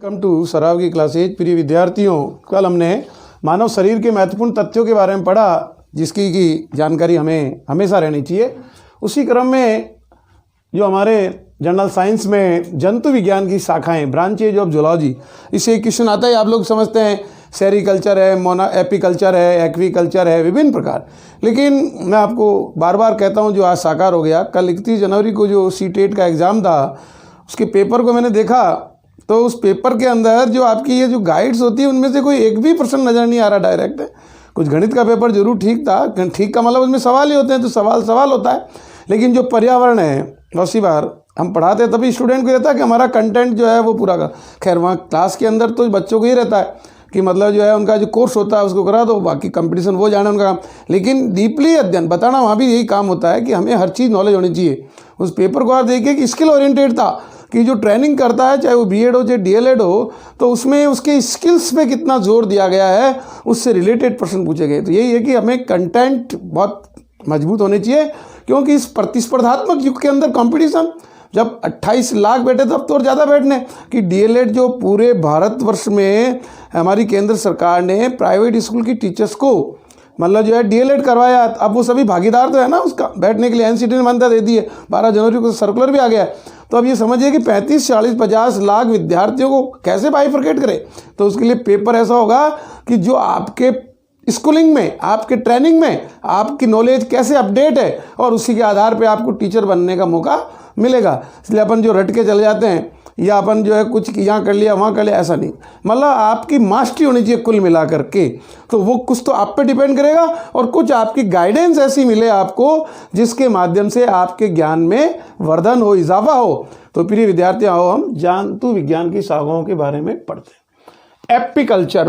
Welcome to सराव की classes. प्रिय विद्यार्थियों, कल हमने मानव शरीर के महत्वपूर्ण तथ्यों के बारे में पढ़ा, जिसकी की जानकारी हमें हमेशा रहनी चाहिए। उसी क्रम में जो हमारे जनरल साइंस में जंतु विज्ञान की शाखाएं, ब्रांचेज ऑफ जूलॉजी, इससे एक क्वेश्चन आता है। आप लोग समझते हैं सेरिकल्चर है, एपीकल्चर है, एक्वीकल्चर है, विभिन्न प्रकार। लेकिन मैं आपको बार बार कहता हूं, जो आज साकार हो गया। कल 31 जनवरी को जो सीटेट का एग्ज़ाम था, उसके पेपर को मैंने देखा तो उस पेपर के अंदर जो आपकी ये जो गाइड्स होती है, उनमें से कोई एक भी प्रश्न नज़र नहीं आ रहा डायरेक्ट। कुछ गणित का पेपर जरूर ठीक था, ठीक का मतलब उसमें सवाल ही होते हैं, तो सवाल होता है। लेकिन जो पर्यावरण है, बहुत बार हम पढ़ाते हैं तभी स्टूडेंट को रहता है कि हमारा कंटेंट जो है वो पूरा का। खैर वहाँ क्लास के अंदर तो बच्चों को ये रहता है कि मतलब जो है उनका जो कोर्स होता है उसको करा दो, बाकी कंपटीशन वो जाने उनका काम। लेकिन डीपली अध्ययन बताना, वहाँ भी यही काम होता है कि हमें हर चीज़ नॉलेज होनी चाहिए। उस पेपर को आप देखिए कि स्किल ओरिएंटेड था, कि जो ट्रेनिंग करता है, चाहे वो बीएड हो चाहे डीएलएड हो, तो उसमें उसके स्किल्स पे कितना जोर दिया गया है, उससे रिलेटेड प्रश्न पूछे गए। तो यही है कि हमें कंटेंट बहुत मजबूत होने चाहिए, क्योंकि इस प्रतिस्पर्धात्मक युग के अंदर कंपटीशन, जब 28 लाख बैठे तब तो और ज़्यादा बैठने कि डीएलएड जो पूरे भारतवर्ष में हमारी केंद्र सरकार ने प्राइवेट स्कूल की टीचर्स को मतलब जो है डीएलएड करवाया। अब वो सभी भागीदार तो है ना उसका, बैठने के लिए एनसीटी ने मान्यता दे दी है। 12 जनवरी को सर्कुलर भी आ गया है। तो अब ये समझिए कि 35, 40, 50 लाख विद्यार्थियों को कैसे बाइफरकेट करें। तो उसके लिए पेपर ऐसा होगा कि जो आपके स्कूलिंग में, आपके ट्रेनिंग में आपकी नॉलेज कैसे अपडेट है, और उसी के आधार पे आपको टीचर बनने का मौका मिलेगा। इसलिए अपन जो रट के चले जाते हैं, या अपन जो है कुछ यहाँ कर लिया वहाँ कर लिया, ऐसा नहीं। मतलब आपकी मास्टरी होनी चाहिए कुल मिला करके। तो वो कुछ तो आप पे डिपेंड करेगा, और कुछ आपकी गाइडेंस ऐसी मिले आपको जिसके माध्यम से आपके ज्ञान में वर्धन हो, इजाफा हो। तो प्रिय विद्यार्थी, आओ हम जंतु विज्ञान की शाखाओं के बारे में पढ़ते हैं। एपीकल्चर,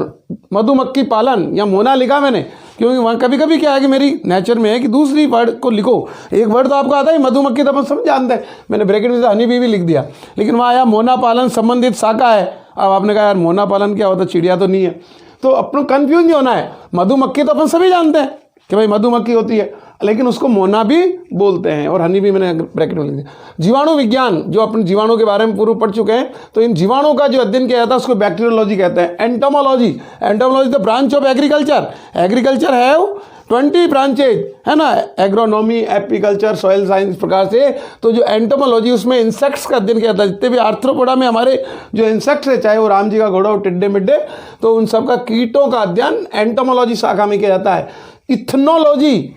मधुमक्खी पालन, या मोना लिखा मैंने क्योंकि वहाँ कभी कभी क्या है कि मेरी नेचर में है कि दूसरी वर्ड को लिखो। एक वर्ड तो आपको आता है मधुमक्खी, तो अपन सब जानते हैं, मैंने ब्रैकेट में से हनी बी भी लिख दिया। लेकिन वहाँ आया मोना पालन संबंधित शाखा है। अब आपने कहा यार मोना पालन क्या होता है, चिड़िया तो नहीं है। तो अपन कन्फ्यूज नहीं होना है। मधुमक्खी तो अपन सभी जानते हैं कि भाई मधुमक्खी होती है, लेकिन उसको मोना भी बोलते हैं, और हनी भी मैंने ब्रैकेट में लिख दिया। जीवाणु विज्ञान, जो अपन जीवाणु के बारे में पूर्व पढ़ चुके हैं, तो इन जीवाणु का जो अध्ययन किया जाता है उसको बैक्टीरियोलॉजी कहते हैं। Entomology, entomology the branch of agriculture. Agriculture है 20 ब्रांचेज है ना, एग्रोनॉमी, एपीकल्चर, सॉइल साइंस प्रकार से। तो जो एंटोमोलॉजी, उसमें इंसेक्ट्स का अध्ययन किया जाता है। जितने भी आर्थ्रोपोडा में हमारे जो इंसेक्ट्स है, चाहे वो राम जी का घोड़ा हो, टिड्डे मिड्डे, तो उन सब का कीटों का अध्ययन एंटोमोलॉजी शाखा में किया जाता है। इथनोलॉजी,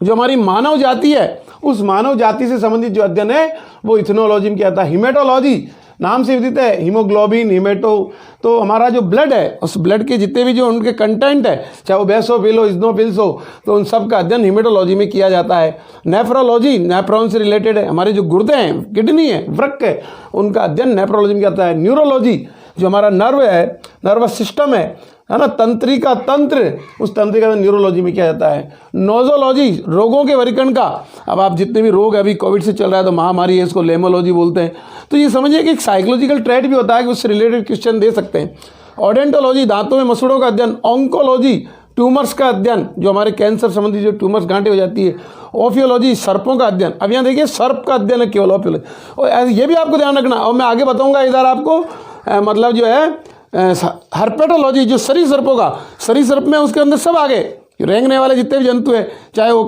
जो हमारी मानव जाति है, उस मानव जाति से संबंधित जो अध्ययन है वो इथनोलॉजी में किया जाता है। हिमेटोलॉजी, नाम से विदित है, हीमोग्लोबिन, हिमेटो, तो हमारा जो ब्लड है, उस ब्लड के जितने भी जो उनके कंटेंट है, चाहे वो बेसोफिल हो, इजनोफिल्स हो, तो उन सब का अध्ययन हिमेटोलॉजी में किया जाता है। नेफ्रोलॉजी, नेफ्रॉन से रिलेटेड है, हमारे जो गुर्दे हैं, किडनी है, वृक्क है, उनका अध्ययन नेफ्रोलॉजी में किया जाता है। न्यूरोलॉजी, जो हमारा नर्व है, नर्वस सिस्टम है ना, तंत्रिका तंत्र, उस तंत्रिका न्यूरोलॉजी में किया जाता है। नोजोलॉजी, रोगों के वर्गीकरण का। अब आप जितने भी रोग अभी कोविड से चल रहा है तो महामारी है, इसको लेमोलॉजी बोलते हैं। तो ये समझिए कि एक साइकोलॉजिकल ट्रेड भी होता है कि उससे रिलेटेड क्वेश्चन दे सकते हैं। ऑडेंटोलॉजी, दांतों में मसूड़ों का अध्ययन। ऑन्कोलॉजी, ट्यूमर्स का अध्ययन, जो हमारे कैंसर संबंधी जो ट्यूमर्स गांठें हो जाती है। ओफियोलॉजी, सर्पों का अध्ययन। अब यहाँ देखिए सर्प का अध्ययन है केवल, ओफियोलॉजी। और ये भी आपको ध्यान रखना, और मैं आगे बताऊँगा इधर आपको मतलब जो है हर्पेटोलॉजी, जो सरीसृपों का, सरीसृप में उसके अंदर सब आगे रेंगने वाले जितने भी जंतु हैं, चाहे वो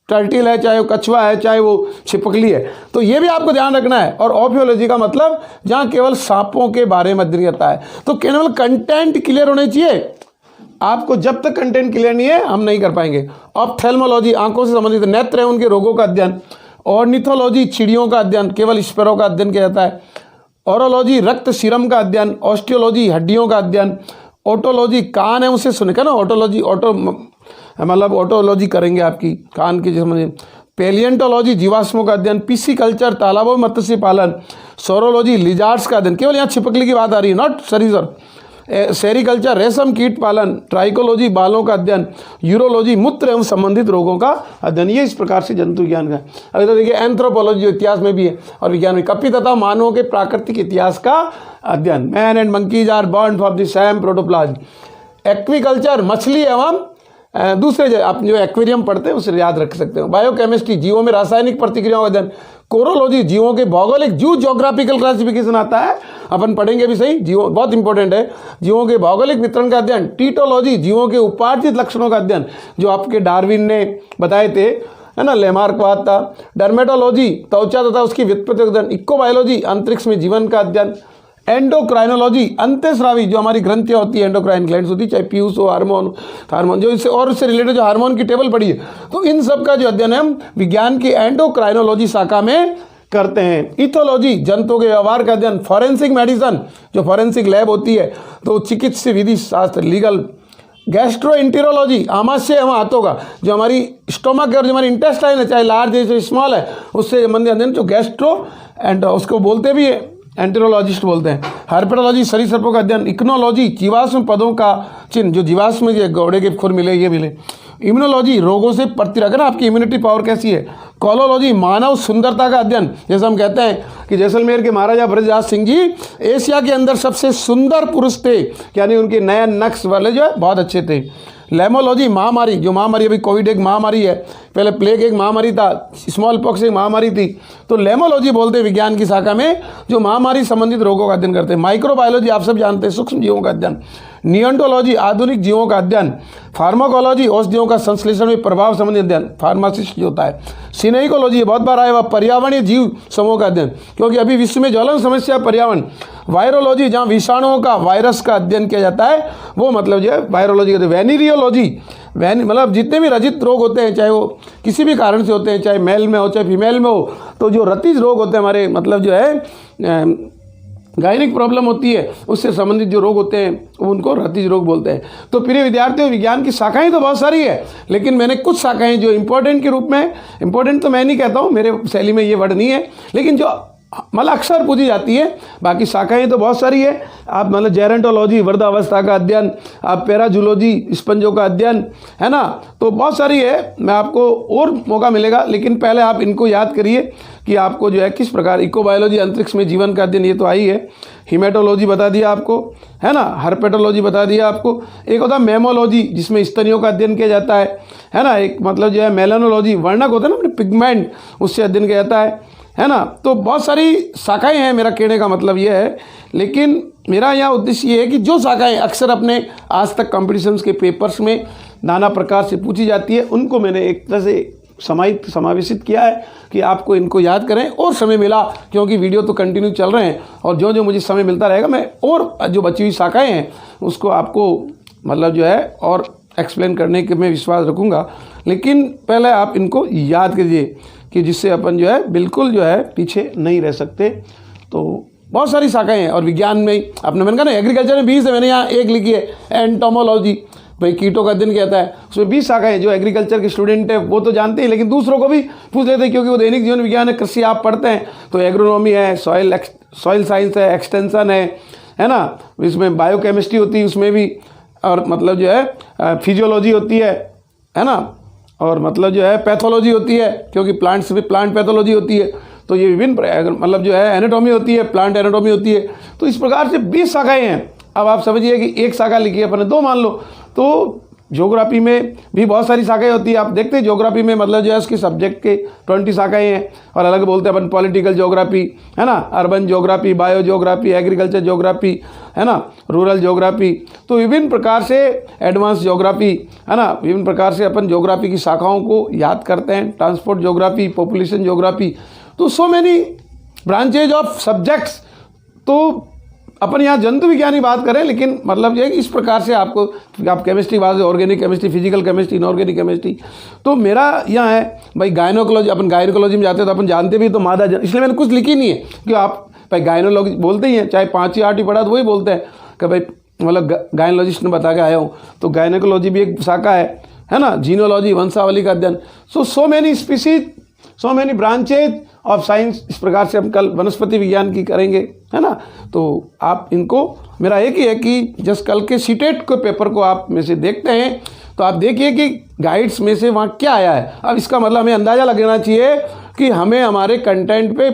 टर्टिल है, चाहे वो कछुआ है, चाहे वो छिपकली है, तो ये भी आपको ध्यान रखना है। और ऑफियोलॉजी का मतलब जहाँ केवल सांपों के बारे में अध्ययन करता है। तो केवल कंटेंट क्लियर होने चाहिए आपको। जब तक कंटेंट क्लियर नहीं है हम नहीं कर पाएंगे। ऑप्थेल्मोलॉजी, आंखों से संबंधित नेत्र है, उनके रोगों का अध्ययन। ऑर्निथोलॉजी, चिड़ियों का अध्ययन, केवल स्पैरो का अध्ययन किया जाता है। ऑरोलॉजी, रक्त सीरम का अध्ययन। ऑस्टियोलॉजी, हड्डियों का अध्ययन। ओटोलॉजी, कान है उसे सुनकर ना, ऑटोलॉजी, ऑटो मतलब ऑटोलॉजी करेंगे आपकी कान की समझ। पेलियंटोलॉजी, जीवाश्मों का अध्ययन। पिसिकल्चर, तालाबों में मत्स्य पालन। सोरोलॉजी, लिजार्ड्स का अध्ययन, केवल यहाँ छिपकली की बात आ रही है, नॉट सरीसृप। सेरिकल्चर, रेशम कीट पालन। ट्राइकोलॉजी, बालों का अध्ययन। यूरोलॉजी, मूत्र एवं संबंधित रोगों का अध्ययन। ये इस प्रकार से जंतु विज्ञान का है। अभी तो देखिए एंथ्रोपोलॉजी, जो इतिहास में भी है और विज्ञान में, कपि तथा मानवों के प्राकृतिक इतिहास का अध्ययन। Man and monkeys are born from the same protoplasm. Aquaculture, मछली एवं दूसरे आप जो एक्वेरियम पढ़ते हैं उसे याद रख सकते हो। बायोकेमिस्ट्री, जीवों में रासायनिक प्रतिक्रियाओं का अध्ययन। कोरोलॉजी, जीवों के भौगोलिक, जू ज्योग्राफिकल क्लासिफिकेशन आता है, अपन पढ़ेंगे भी सही, जीवों बहुत इंपॉर्टेंट है, जीवों के भौगोलिक वितरण का अध्ययन। टीटोलॉजी, जीवों के उपार्जित लक्षणों का अध्ययन, जो आपके डार्विन ने बताए थे, है ना, लेमार्कवाद था। डर्मेटोलॉजी, त्वचा तथा उसकी व्युत्पत्ति का अध्ययन। इकोबायोलॉजी, अंतरिक्ष में जीवन का अध्ययन। एंडोक्राइनोलॉजी, अंतःस्रावी, जो हमारी ग्रंथियाँ होती है, एंडोक्राइन ग्लैंड्स होती है, चाहे पीयूष हो, हार्मोन जो इससे और उससे रिलेटेड जो हार्मोन की टेबल पड़ी है, तो इन सब का जो अध्ययन है हम विज्ञान की एंडोक्राइनोलॉजी शाखा में करते हैं। इथोलॉजी, जंतुओं के व्यवहार का अध्ययन। फॉरेंसिक मेडिसिन, जो फॉरेंसिक लैब होती है, तो चिकित्सा विधि शास्त्र, लीगल। गैस्ट्रोएंटेरोलॉजी, आमाशय एवं हाथों का, जो हमारी स्टोमक और जो हमारी इंटेस्टाइन है, चाहे लार्ज है चाहे स्मॉल है, उससे संबंधित अध्ययन जो गैस्ट्रो एंड उसको बोलते भी है, एंटेरोलॉजिस्ट बोलते हैं। हार्पेटोलॉजी, सरीसृपों का अध्ययन। इक्नोलॉजी, जीवाश्म पदों का चिन्ह, जो जीवाश्म में घोड़े के खुर मिले, ये मिले। इम्यूनोलॉजी, रोगों से प्रतिरक्षण, आपकी इम्यूनिटी पावर कैसी है। कोलोलॉजी, मानव सुंदरता का अध्ययन, जैसे हम कहते हैं कि जैसलमेर के महाराजा ब्रजराज सिंह जी एशिया के अंदर सबसे सुंदर पुरुष थे, यानी उनके नयन नक्श वाले जो है बहुत अच्छे थे। लेमोलॉजी, महामारी, जो महामारी अभी कोविड एक महामारी है, पहले प्लेग एक महामारी था, स्मॉल पॉक्स एक महामारी थी, तो लेमोलॉजी बोलते हैं विज्ञान की शाखा में, जो महामारी संबंधित रोगों का अध्ययन करते हैं। माइक्रोबायोलॉजी, आप सब जानते हैं, सूक्ष्म जीवों का अध्ययन। नियोंटोलॉजी, आधुनिक जीवों का अध्ययन। फार्माकोलॉजी, औषधियों का संश्लेषण में प्रभाव संबंधी अध्ययन, फार्मासिस्ट जो होता है। सिनेइकोलॉजी, बहुत बार आया हुआ, पर्यावरणीय जीव समूह का अध्ययन, क्योंकि अभी विश्व में ज्वलन समस्या पर्यावरण। वायरोलॉजी, जहाँ विषाणुओं का, वायरस का अध्ययन किया जाता है, वो मतलब जो है वायरोलॉजी कहते हैं। वेनीरियोलॉजी, मतलब जितने भी रजित रोग होते हैं, चाहे वो किसी भी कारण से होते हैं, चाहे मेल में हो चाहे फीमेल में हो, तो जो रतिज रोग होते हैं हमारे, मतलब जो है गायनिक प्रॉब्लम होती है, उससे संबंधित जो रोग होते हैं उनको रतिज रोग बोलते हैं। तो प्रिय विद्यार्थियों, विज्ञान की शाखाएं तो बहुत सारी है, लेकिन मैंने कुछ शाखाएं जो इंपॉर्टेंट के रूप में, इंपॉर्टेंट तो मैं नहीं कहता हूँ, मेरे शैली में ये वर्ड नहीं है, लेकिन जो मतलब अक्सर पूछी जाती है, बाकी शाखाएं तो बहुत सारी है। आप मतलब जेरेंटोलॉजी, वृद्धावस्था का अध्ययन, आप पैराजूलॉजी, स्पंजों का अध्ययन, है ना, तो बहुत सारी है। मैं आपको और मौका मिलेगा, लेकिन पहले आप इनको याद करिए कि आपको जो है किस प्रकार। इकोबायोलॉजी, अंतरिक्ष में जीवन का अध्ययन, ये तो आई है। हिमेटोलॉजी बता दिया आपको, है ना। हर्पेटोलॉजी बता दिया आपको। एक होता है मेमोलॉजी, जिसमें स्तनियों का अध्ययन किया जाता है ना। एक मतलब जो है मेलानोलॉजी, वर्णक होता है ना अपने पिगमेंट, उससे अध्ययन किया जाता है ना। तो बहुत सारी शाखाएं हैं, मेरा कहने का मतलब ये है। लेकिन मेरा यहाँ उद्देश्य ये है कि जो शाखाएं अक्सर अपने आज तक कॉम्पिटिशन्स के पेपर्स में नाना प्रकार से पूछी जाती है, उनको मैंने एक तरह से समावेशित किया है कि आपको इनको याद करें। और समय मिला, क्योंकि वीडियो तो कंटिन्यू चल रहे हैं, और जो जो मुझे समय मिलता रहेगा, मैं और जो बची हुई शाखाएँ हैं उसको आपको मतलब जो है और एक्सप्लेन करने के मैं विश्वास रखूँगा। लेकिन पहले आप इनको याद कीजिए कि जिससे अपन जो है बिल्कुल जो है पीछे नहीं रह सकते। तो बहुत सारी शाखाएं हैं, और विज्ञान में आपने मैंने कहा ना, एग्रीकल्चर में 20 है, मैंने यहाँ एक लिखी है, एंटोमोलॉजी, भाई कीटों का अध्ययन कहता है, उसमें 20 शाखाएं हैं। जो एग्रीकल्चर के स्टूडेंट है वो तो जानते हैं, लेकिन दूसरों को भी पूछ लेते हैं, क्योंकि वो दैनिक जीवन विज्ञान है, कृषि आप पढ़ते हैं, तो एग्रोनॉमी है, सॉइल साइंस है, एक्सटेंशन है ना, इसमें बायोकेमिस्ट्री होती है उसमें भी, और मतलब जो है फिजियोलॉजी होती है ना, और मतलब जो है पैथोलॉजी होती है, क्योंकि प्लांट्स में प्लांट पैथोलॉजी होती है। तो ये विभिन्न मतलब जो है एनाटॉमी होती है, प्लांट एनाटॉमी होती है। तो इस प्रकार से 20 शाखाएं हैं। अब आप समझिए कि एक शाखा लिखी है अपने, 2 मान लो, तो ज्योग्राफी में भी बहुत सारी शाखाएं होती है। आप देखते हैं ज्योग्राफी में मतलब जो है उसके सब्जेक्ट के 20 शाखाएं हैं, और अलग बोलते हैं अपन पॉलिटिकल ज्योग्राफी, है ना, urban geography, bio geography, agriculture geography, है ना, रूरल ज्योग्राफी। तो विभिन्न प्रकार से एडवांस ज्योग्राफी, है ना, विभिन्न प्रकार से अपन ज्योग्राफी की शाखाओं को याद करते हैं। ट्रांसपोर्ट ज्योग्राफी, पॉपुलेशन ज्योग्राफी, तो so many branches of subjects. तो अपन यहाँ जंतु विज्ञान की बात करें, लेकिन मतलब ये इस प्रकार से आपको, आप केमिस्ट्री बात है, organic chemistry, physical chemistry, inorganic chemistry. तो मेरा यहाँ है भाई गायनोकोलॉजी, अपन गायनोकोलॉजी में जाते हैं तो अपन जानते भी तो मादा, इसलिए मैंने कुछ लिखी नहीं है कि आप भाई गायनोलॉजी बोलते ही हैं, चाहे 5 या 8 ही पढ़ा तो वही बोलते हैं कि भाई मतलब गायनोलॉजिस्ट ने बता के आया हूँ। तो गायनोकोलॉजी भी एक शाखा है ना। जीनोलॉजी, वंशावली का अध्ययन। So many species, so many branches of science. इस प्रकार से हम कल वनस्पति विज्ञान की करेंगे, है ना। तो आप इनको, मेरा एक ही है कि जस्ट कल के सीटेट के पेपर को आप में से देखते हैं, तो आप देखिए कि गाइड्स में से वहाँ क्या आया है। अब इसका मतलब हमें अंदाज़ा लगना चाहिए कि हमें हमारे कंटेंट पे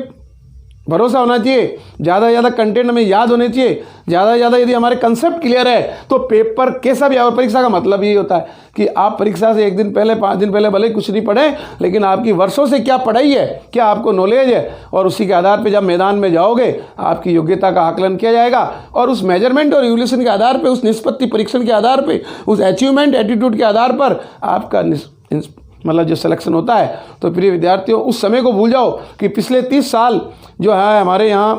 भरोसा होना चाहिए, ज़्यादा से ज़्यादा कंटेंट हमें याद होने चाहिए, ज़्यादा से ज़्यादा यदि हमारे कंसेप्ट क्लियर है तो पेपर कैसा भी आए। परीक्षा का मतलब यही होता है कि आप परीक्षा से 1 दिन पहले 5 दिन पहले भले कुछ नहीं पढ़े, लेकिन आपकी वर्षों से क्या पढ़ाई है, क्या आपको नॉलेज है, और उसी के आधार पर जब मैदान में जाओगे आपकी योग्यता का आकलन किया जाएगा, और उस मेजरमेंट और इवोल्यूशन के आधार पर, उस निष्पत्ति परीक्षण के आधार पर, उस अचीवमेंट एटीट्यूड के आधार पर आपका मतलब जो सिलेक्शन होता है। तो प्रिय विद्यार्थियों, उस समय को भूल जाओ कि पिछले 30 साल जो है हमारे यहाँ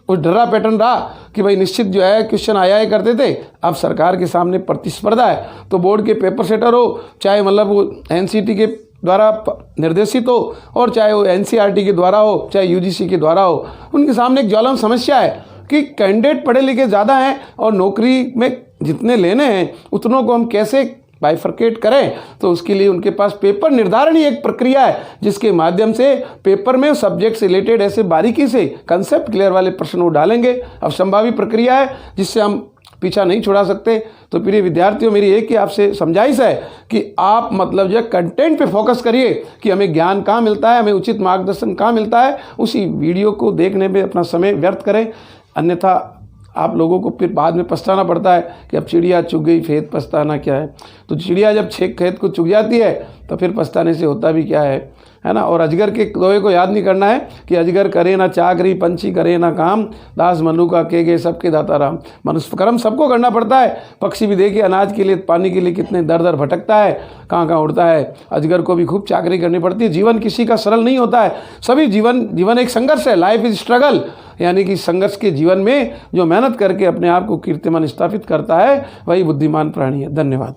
कुछ ढर्रा पैटर्न रहा कि भाई निश्चित जो है क्वेश्चन आया करते थे। अब सरकार के सामने प्रतिस्पर्धा है, तो बोर्ड के पेपर सेटर हो, चाहे मतलब वो एनसीटी के द्वारा निर्देशित हो, और चाहे वो एनसीईआरटी के द्वारा हो, चाहे यूजीसी के द्वारा हो, उनके सामने एक ज्वलंत समस्या है कि कैंडिडेट पढ़े लिखे ज़्यादा हैं और नौकरी में जितने लेने हैं उतनों को हम कैसे बाइफरकेट करें। तो उसके लिए उनके पास पेपर निर्धारण ही एक प्रक्रिया है, जिसके माध्यम से पेपर में सब्जेक्ट से रिलेटेड ऐसे बारीकी से कंसेप्ट क्लियर वाले प्रश्न वो डालेंगे। अब संभावित प्रक्रिया है जिससे हम पीछा नहीं छुड़ा सकते। तो प्रिय विद्यार्थियों, मेरी एक ही आपसे समझाइश है कि आप मतलब जो कंटेंट पे फोकस करिए कि हमें ज्ञान कहाँ मिलता है, हमें उचित मार्गदर्शन कहाँ मिलता है, उसी वीडियो को देखने में अपना समय व्यर्थ करें। अन्यथा आप लोगों को फिर बाद में पछताना पड़ता है कि अब चिड़िया चुग गई खेत पछताना क्या है। तो चिड़िया जब खेत को चुग जाती है तो फिर पछताने से होता भी क्या है ना। और अजगर के दोहे को याद नहीं करना है कि अजगर करे ना चाकरी, पंछी करे ना काम, दास मनु का के गए सबके दाता राम। मनुष्य कर्म सबको करना पड़ता है। पक्षी भी देखिए अनाज के लिए, पानी के लिए कितने दर दर भटकता है, कहाँ कहाँ उड़ता है। अजगर को भी खूब चाकरी करनी पड़ती है। जीवन किसी का सरल नहीं होता है, सभी जीवन एक संघर्ष है। लाइफ इज स्ट्रगल, यानी कि संघर्ष के जीवन में जो मेहनत करके अपने आप को कीर्तिमान स्थापित करता है वही बुद्धिमान प्राणी है। धन्यवाद।